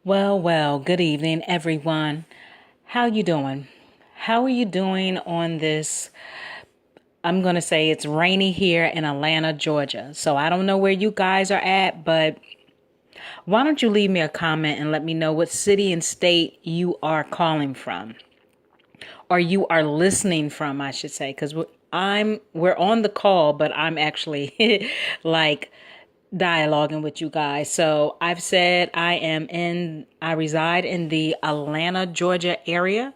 Well, good evening, everyone. How you doing? How are you doing on this? I'm going to say it's rainy here in Atlanta, Georgia. So I don't know where you guys are at, but why don't you leave me a comment and let me know what city and state you are calling from or you are listening from, I should say, because we're on the call, but I'm actually like dialoguing with you guys. So I've said I reside in the Atlanta, Georgia area.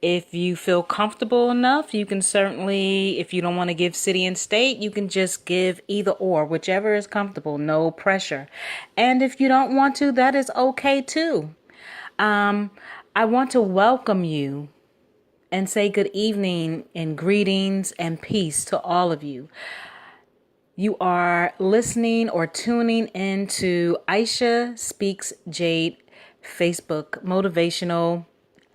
If you feel comfortable enough, you can certainly, if you don't want to give city and state, you can just give either or, whichever is comfortable, no pressure. And if you don't want to, that is okay too. I want to welcome you and say good evening and greetings and peace to all of you. You are listening or tuning into Aisha Speaks Jade Facebook motivational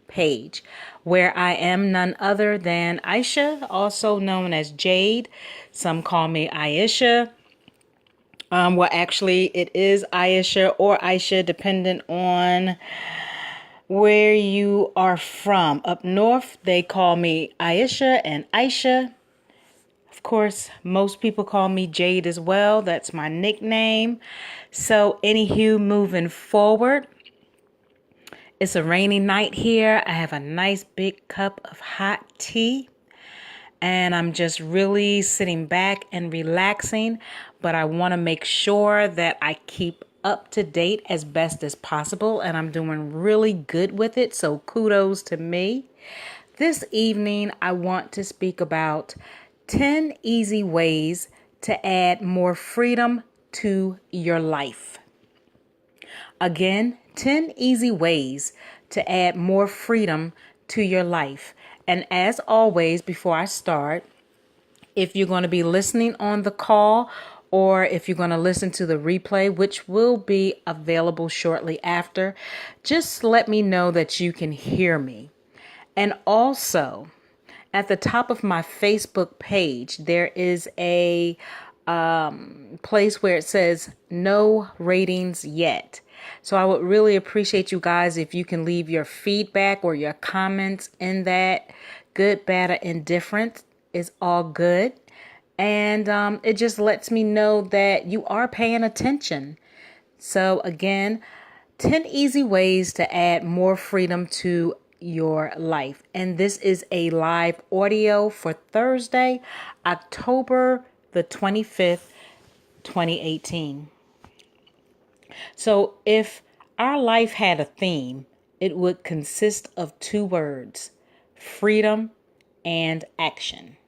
page, where I am none other than Aisha, also known as Jade. Some call me Aisha. Well, actually, it is Aisha or Aisha, depending on where you are from. Up north, they call me Aisha and Aisha. Of course, most people call me Jade as well. That's my nickname. So, anywho, moving forward, it's a rainy night here. I have a nice big cup of hot tea, and I'm just really sitting back and relaxing. But I want to make sure that I keep up to date as best as possible, and I'm doing really good with it. So, kudos to me. This evening, I want to speak about 10 easy ways to add more freedom to your life. Again, 10 easy ways to add more freedom to your life. And as always, before I start, if you're going to be listening on the call or if you're going to listen to the replay, which will be available shortly after, just let me know that you can hear me. And also, at the top of my Facebook page, there is a place where it says no ratings yet. So I would really appreciate you guys if you can leave your feedback or your comments in that. Good, bad, or indifferent is all good. And it just lets me know that you are paying attention. So again, 10 easy ways to add more freedom to your life. And this is a live audio for Thursday, October the 25th, 2018. So if our life had a theme, it would consist of two words: freedom and action.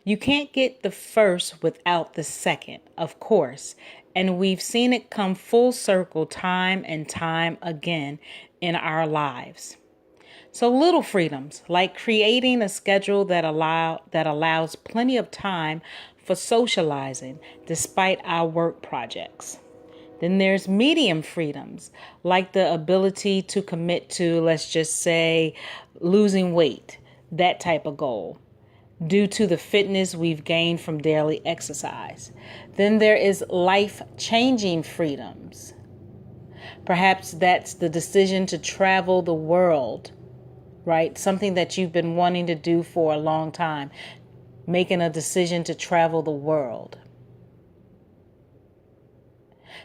You can't get the first without the second, of course, and we've seen it come full circle time and time again in our lives. So little freedoms, like creating a schedule that allows plenty of time for socializing despite our work projects. Then there's medium freedoms, like the ability to commit to, let's just say, losing weight, that type of goal, due to the fitness we've gained from daily exercise. Then there is life-changing freedoms. Perhaps that's the decision to travel the world, right? Something that you've been wanting to do for a long time, making a decision to travel the world.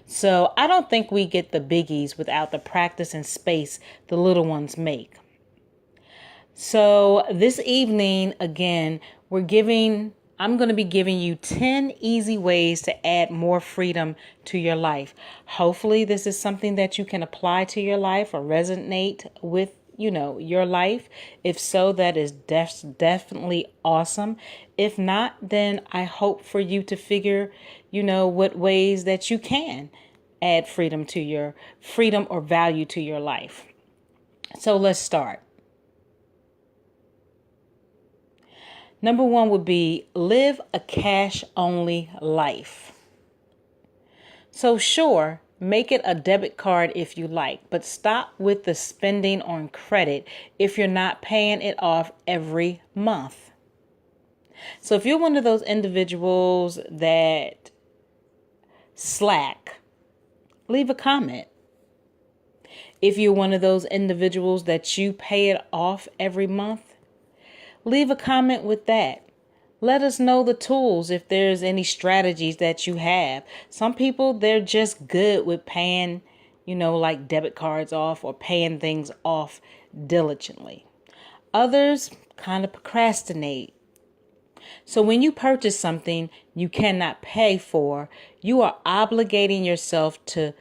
So I don't think we get the biggies without the practice and space the little ones make. So this evening, again, I'm going to be giving you 10 easy ways to add more freedom to your life. Hopefully this is something that you can apply to your life or resonate with, your life. If so, that is definitely awesome. If not, then I hope for you to figure, what ways that you can add freedom or value to your life. So let's start. Number one would be live a cash-only life. So sure, make it a debit card if you like, but stop with the spending on credit if you're not paying it off every month. So if you're one of those individuals that slack, leave a comment. If you're one of those individuals that you pay it off every month, leave a comment with that. Let us know the tools if there's any strategies that you have. Some people, they're just good with paying, like debit cards off or paying things off diligently. Others kind of procrastinate. So when you purchase something you cannot pay for, you are obligating yourself to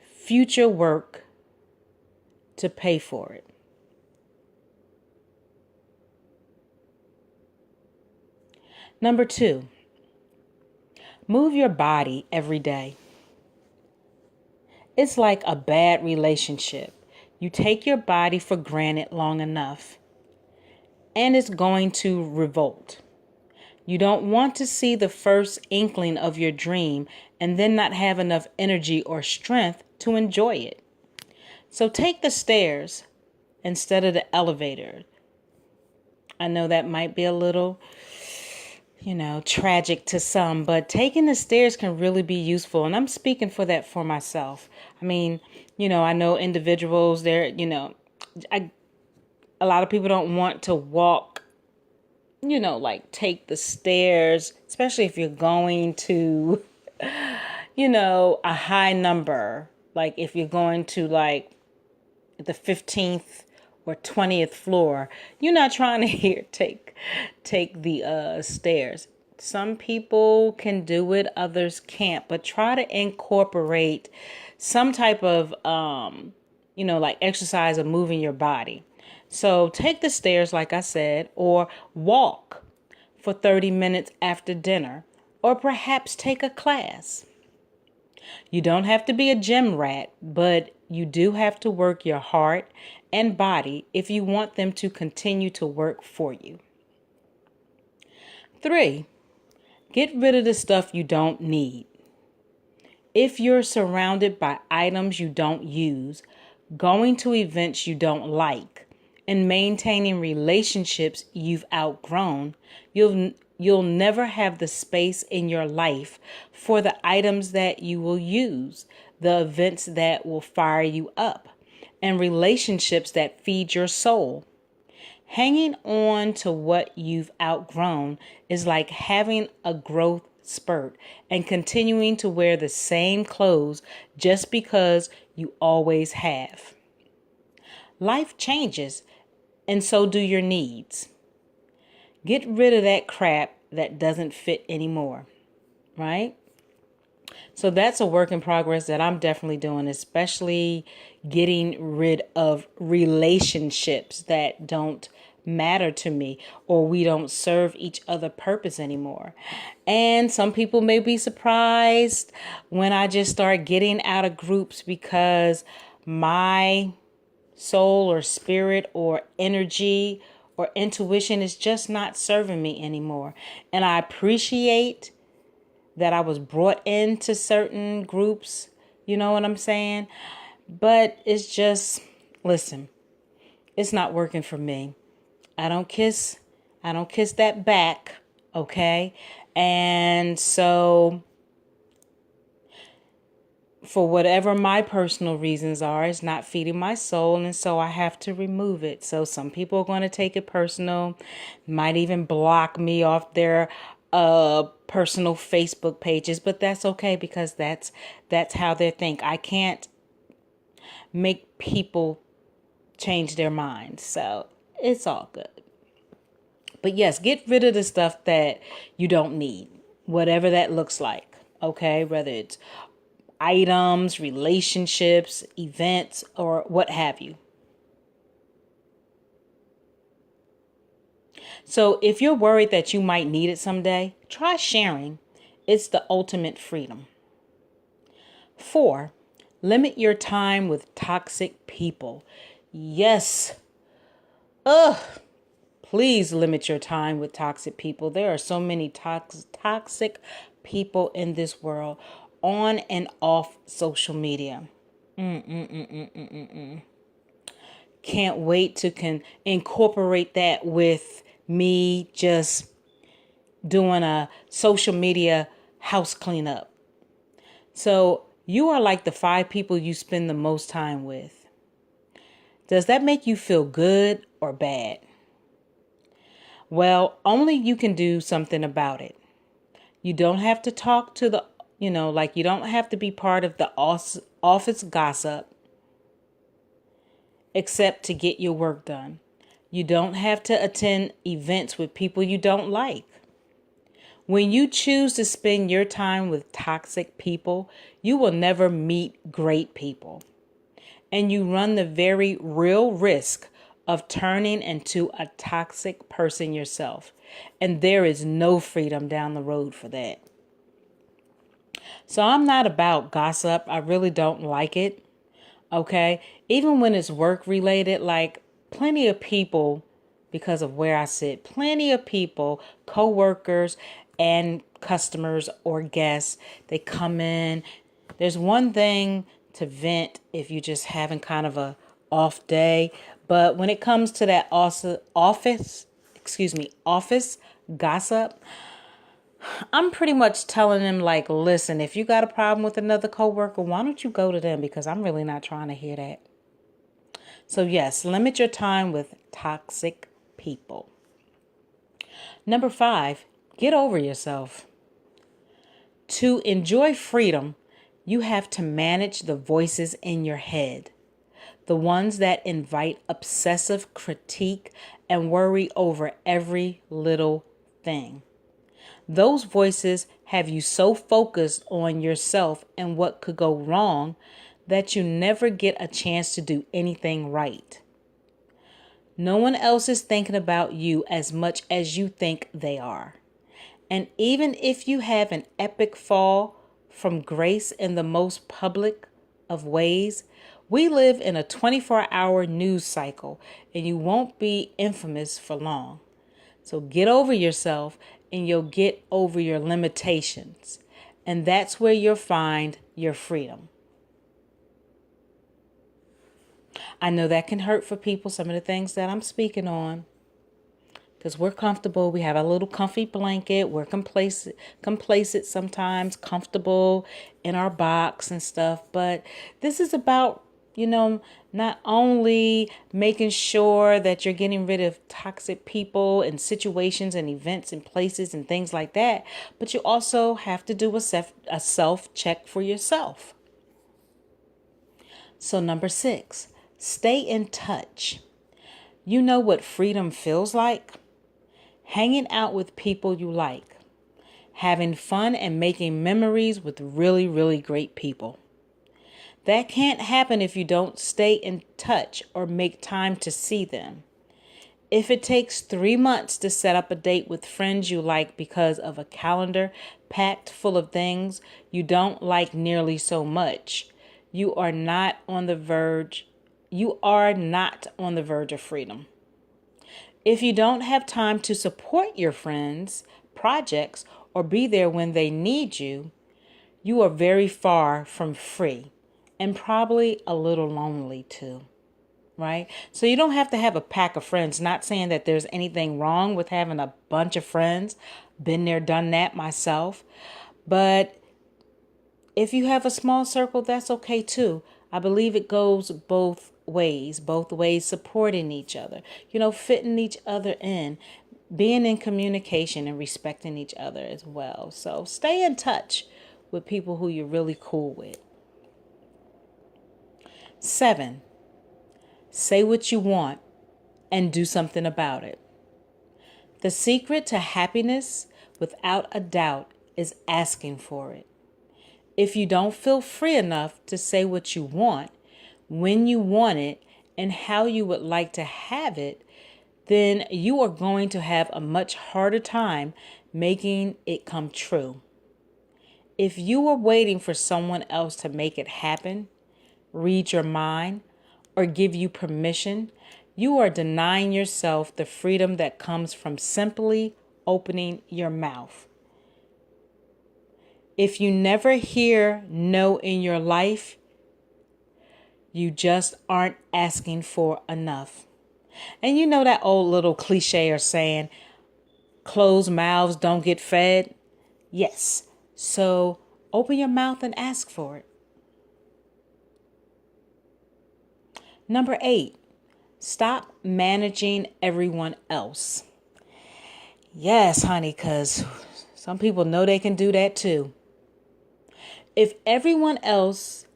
future work to pay for it. Number 2, move your body every day. It's like a bad relationship. You take your body for granted long enough, and it's going to revolt. You don't want to see the first inkling of your dream and then not have enough energy or strength to enjoy it. So take the stairs instead of the elevator. I know that might be a little tragic to some, but taking the stairs can really be useful. And I'm speaking for that for myself. I mean, I know individuals there, a lot of people don't want to walk, like take the stairs, especially if you're going to, a high number. Like if you're going to like the 15th or 20th floor, you're not trying to take the stairs. Some people can do it, others can't, but try to incorporate some type of like exercise of moving your body. So take the stairs, like I said, or walk for 30 minutes after dinner, or perhaps take a class. You don't have to be a gym rat, but you do have to work your heart and body if you want them to continue to work for you. 3, get rid of the stuff you don't need. If you're surrounded by items you don't use, going to events you don't like, and maintaining relationships you've outgrown, you'll never have the space in your life for the items that you will use, the events that will fire you up, and relationships that feed your soul. Hanging on to what you've outgrown is like having a growth spurt and continuing to wear the same clothes just because you always have. Life changes, and so do your needs. Get rid of that crap that doesn't fit anymore, right? So that's a work in progress that I'm definitely doing, especially getting rid of relationships that don't matter to me or we don't serve each other purpose anymore. And some people may be surprised when I just start getting out of groups because my soul or spirit or energy or intuition is just not serving me anymore. And I appreciate that I was brought into certain groups, you know what I'm saying? But it's just, listen, it's not working for me. I don't kiss that back, okay? And so for whatever my personal reasons are, it's not feeding my soul, and so I have to remove it. So some people are going to take it personal, might even block me off their personal Facebook pages, but that's okay because that's how they think. I can't make people change their minds, so it's all good. But yes, get rid of the stuff that you don't need, whatever that looks like, okay? Whether it's items, relationships, events, or what have you. So if you're worried that you might need it someday, try sharing. It's the ultimate freedom. 4, limit your time with toxic people. Yes. Please limit your time with toxic people. There are so many toxic people in this world on and off social media. Can't wait to incorporate that with me just doing a social media house cleanup. So you are like the 5 people you spend the most time with. Does that make you feel good or bad? Well, only you can do something about it. You don't have to talk to like you don't have to be part of the office gossip except to get your work done. You don't have to attend events with people you don't like. When you choose to spend your time with toxic people, you will never meet great people. And you run the very real risk of turning into a toxic person yourself. And there is no freedom down the road for that. So I'm not about gossip. I really don't like it. Okay. Even when it's work related, like plenty of people, because of where I sit, plenty of people, coworkers and customers or guests, they come in. There's one thing to vent if you just having kind of a off day. But when it comes to that office gossip, I'm pretty much telling them, like, listen, if you got a problem with another coworker, why don't you go to them? Because I'm really not trying to hear that. So yes, limit your time with toxic people. Number 5, get over yourself. To enjoy freedom, you have to manage the voices in your head. The ones that invite obsessive critique and worry over every little thing. Those voices have you so focused on yourself and what could go wrong that you never get a chance to do anything right. No one else is thinking about you as much as you think they are. And even if you have an epic fall from grace in the most public of ways, we live in a 24-hour news cycle and you won't be infamous for long. So get over yourself and you'll get over your limitations. And that's where you'll find your freedom. I know that can hurt for people, some of the things that I'm speaking on. Because we're comfortable. We have a little comfy blanket. We're complacent sometimes, comfortable in our box and stuff. But this is about, not only making sure that you're getting rid of toxic people and situations and events and places and things like that, but you also have to do a self check for yourself. So number 6, stay in touch. You know what freedom feels like? Hanging out with people you like, having fun and making memories with really, really great people. That can't happen if you don't stay in touch or make time to see them. If it takes 3 months to set up a date with friends you like because of a calendar packed full of things you don't like nearly so much, you are not on the verge of freedom. If you don't have time to support your friends' projects or be there when they need you, you are very far from free and probably a little lonely too, right? So you don't have to have a pack of friends. Not saying that there's anything wrong with having a bunch of friends. Been there, done that myself. But if you have a small circle, that's okay too. I believe it goes both ways supporting each other, fitting each other in, being in communication and respecting each other as well. So stay in touch with people who you're really cool with. 7, say what you want and do something about it. The secret to happiness, without a doubt, is asking for it. If you don't feel free enough to say what you want, when you want it, and how you would like to have it, then you are going to have a much harder time making it come true. If you are waiting for someone else to make it happen, read your mind, or give you permission, you are denying yourself the freedom that comes from simply opening your mouth. If you never hear no in your life, you just aren't asking for enough. And you know that old little cliche or saying, closed mouths don't get fed? Yes. So open your mouth and ask for it. Number 8, Stop managing everyone else. Yes, honey, because some people know they can do that too. If everyone else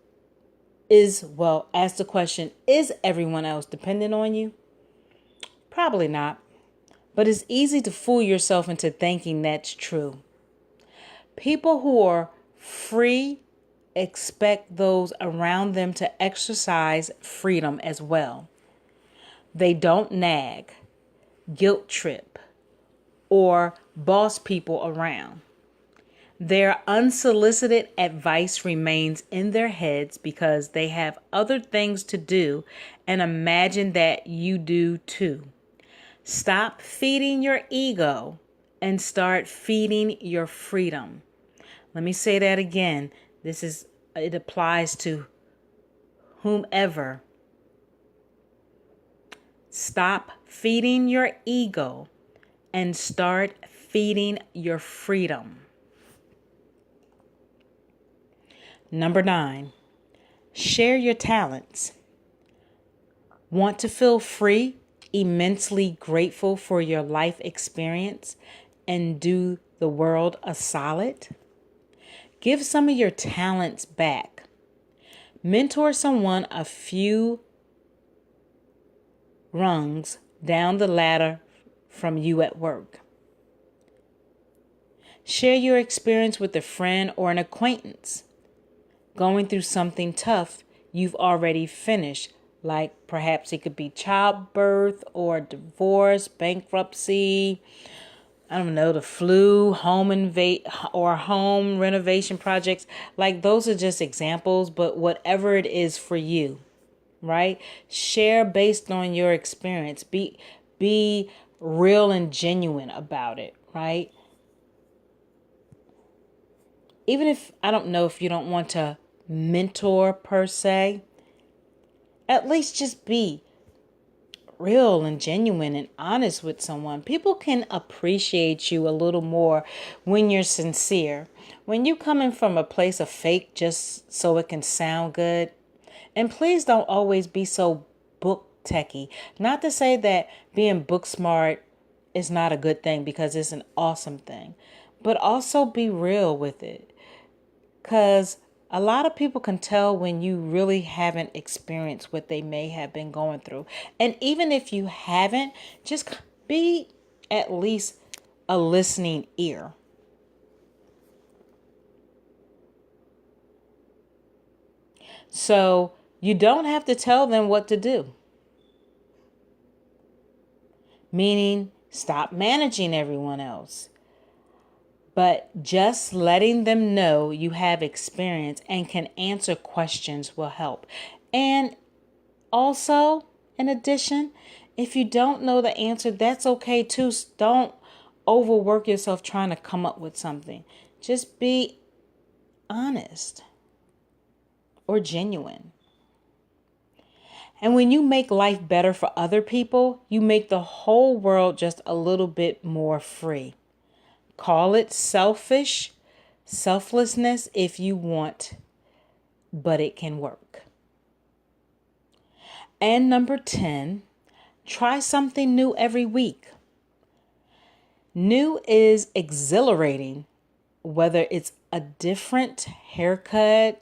ask the question, is everyone else dependent on you? Probably not. But it's easy to fool yourself into thinking that's true. People who are free expect those around them to exercise freedom as well. They don't nag, guilt trip, or boss people around. Their unsolicited advice remains in their heads because they have other things to do and imagine that you do too. Stop feeding your ego and start feeding your freedom. Let me say that again. It applies to whomever. Stop feeding your ego and start feeding your freedom. Number 9, share your talents. Want to feel free, immensely grateful for your life experience, and do the world a solid? Give some of your talents back. Mentor someone a few rungs down the ladder from you at work. Share your experience with a friend or an acquaintance. Going through something tough you've already finished, like perhaps it could be childbirth or divorce, bankruptcy, I don't know, the flu, home renovation projects. Like those are just examples, but whatever it is for you, right? Share based on your experience. Be real and genuine about it, right? Even if, I don't know, if you don't want to mentor per se, at least just be real and genuine and honest with someone. People can appreciate you a little more when you're sincere. When you coming from a place of fake just so it can sound good. And please don't always be so book techie. Not to say that being book smart is not a good thing, because it's an awesome thing. But also be real with it. Because a lot of people can tell when you really haven't experienced what they may have been going through. And even if you haven't, just be at least a listening ear. So you don't have to tell them what to do. Meaning, stop managing everyone else. But just letting them know you have experience and can answer questions will help. And also, in addition, if you don't know the answer, that's okay too. Don't overwork yourself trying to come up with something. Just be honest or genuine. And when you make life better for other people, you make the whole world just a little bit more free. Call it selflessness if you want, but it can work. And number 10, try something new every week. New is exhilarating, whether it's a different haircut,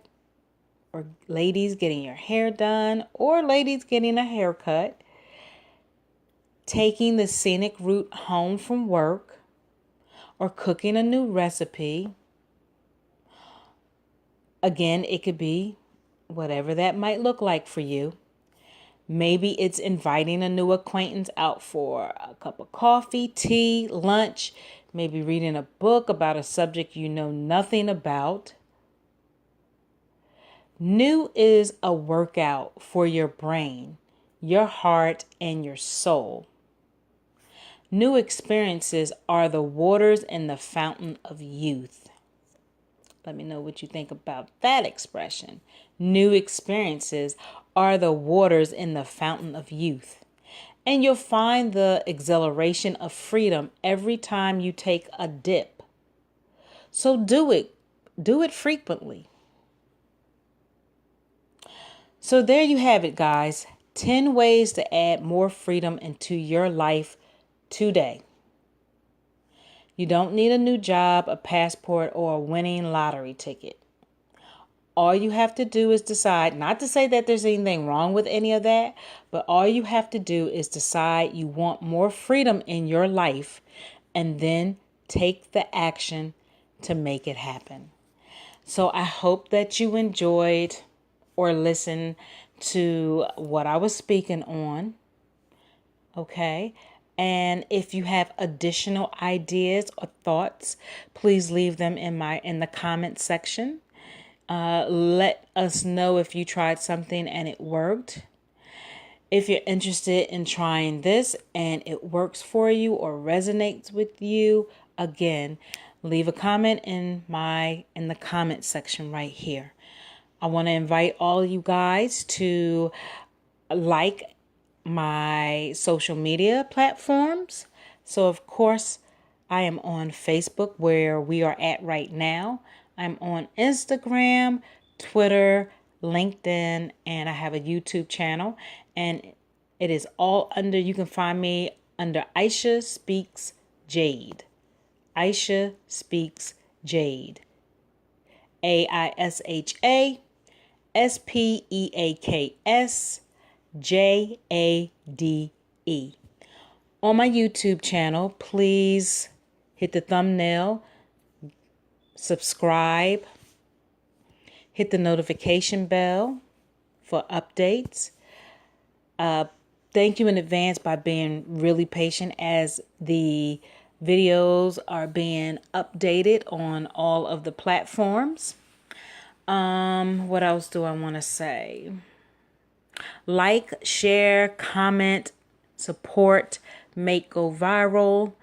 or ladies getting your hair done, or ladies getting a haircut, taking the scenic route home from work, or cooking a new recipe. Again, it could be whatever that might look like for you. Maybe it's inviting a new acquaintance out for a cup of coffee, tea, lunch, maybe reading a book about a subject you know nothing about. New is a workout for your brain, your heart, and your soul. New experiences are the waters in the fountain of youth. Let me know what you think about that expression. New experiences are the waters in the fountain of youth. And you'll find the exhilaration of freedom every time you take a dip. So do it. Do it frequently. So there you have it, guys. 10 ways to add more freedom into your life today. You don't need a new job, a passport, or a winning lottery ticket. All you have to do is decide, not to say that there's anything wrong with any of that, but all you have to do is decide you want more freedom in your life and then take the action to make it happen. So I hope that you enjoyed or listened to what I was speaking on. Okay. And if you have additional ideas or thoughts, please leave them in the comment section. Let us know if you tried something and it worked. If you're interested in trying this and it works for you or resonates with you, again, leave a comment in the comment section right here. I want to invite all you guys to like my social media platforms. So of course, I am on Facebook, where we are at right now. I'm on Instagram, Twitter, LinkedIn, and I have a YouTube channel. And it is all under, you can find me under Aisha Speaks Jade. Aisha Speaks Jade. AISHA SPEAKS JADE. On my YouTube channel, please hit the thumbnail, subscribe, hit the notification bell for updates. Thank you in advance by being really patient as the videos are being updated on all of the platforms. What else do I want to say? Like, share, comment, support, make go viral.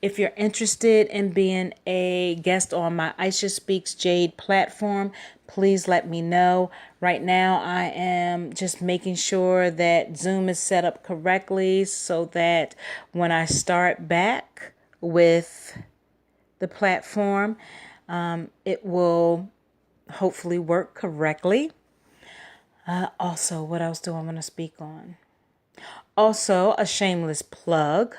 If you're interested in being a guest on my Aisha Speaks Jade platform, please let me know. Right now, I am just making sure that Zoom is set up correctly so that when I start back with the platform, it will hopefully work correctly. Also, what else do I want to speak on? Also, a shameless plug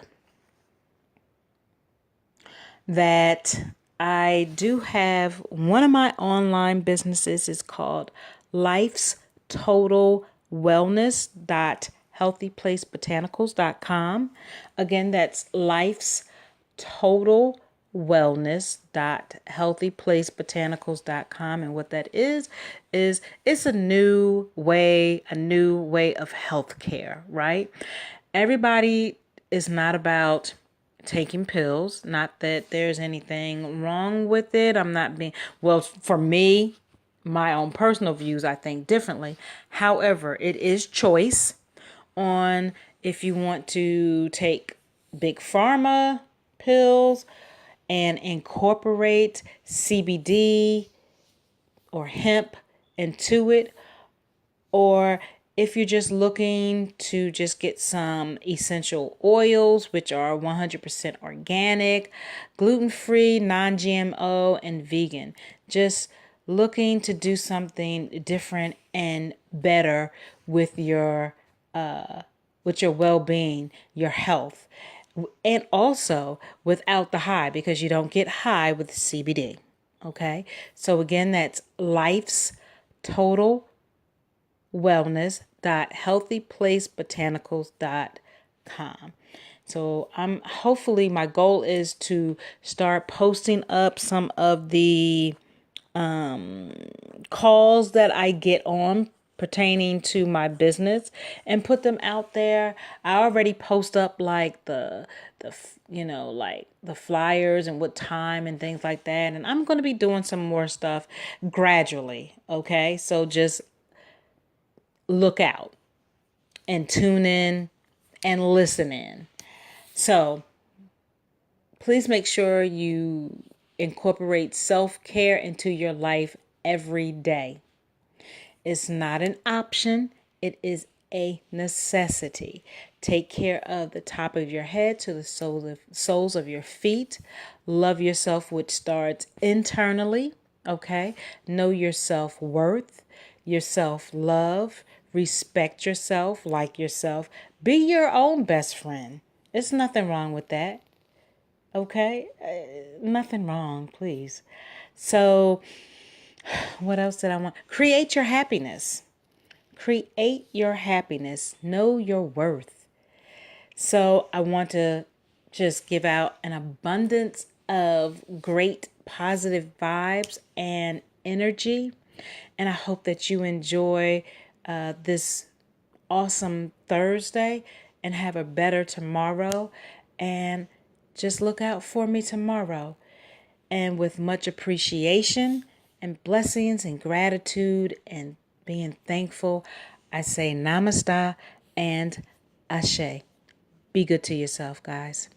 that I do have one of my online businesses is called Life's Total Wellness healthyplacebotanicals.com. Again, that's Life's Total Wellness healthyplacebotanicals.com. And what that is it's a new way of healthcare, right? Everybody is not about taking pills. Not that there's anything wrong with it. I'm not being, well, for me, my own personal views, I think differently. However, it is choice on if you want to take big pharma pills and incorporate CBD or hemp into it, or if you're just looking to just get some essential oils, which are 100% organic, gluten-free, non-GMO, and vegan. Just looking to do something different and better with your well-being, your health, and also without the high, because you don't get high with CBD. Okay, so again, that's Life's Total Wellness.healthyplacebotanicals.com. So hopefully my goal is to start posting up some of the calls that I get on pertaining to my business and put them out there. I already post up like the like the flyers and what time and things like that, and I'm going to be doing some more stuff gradually. Okay, so just look out and tune in and listen in. So please make sure you incorporate self-care into your life every day. It's not an option. It is a necessity. Take care of the top of your head to the soles of your feet. Love yourself, which starts internally. Okay. Know your self-worth, your self-love. Respect yourself, like yourself. Be your own best friend. There's nothing wrong with that. Okay? Nothing wrong, please. So, what else did I want? Create your happiness. Create your happiness. Know your worth. So, I want to just give out an abundance of great positive vibes and energy. And I hope that you enjoy this awesome Thursday and have a better tomorrow. And just look out for me tomorrow. And with much appreciation and blessings and gratitude and being thankful, I say namaste and ashe. Be good to yourself, guys.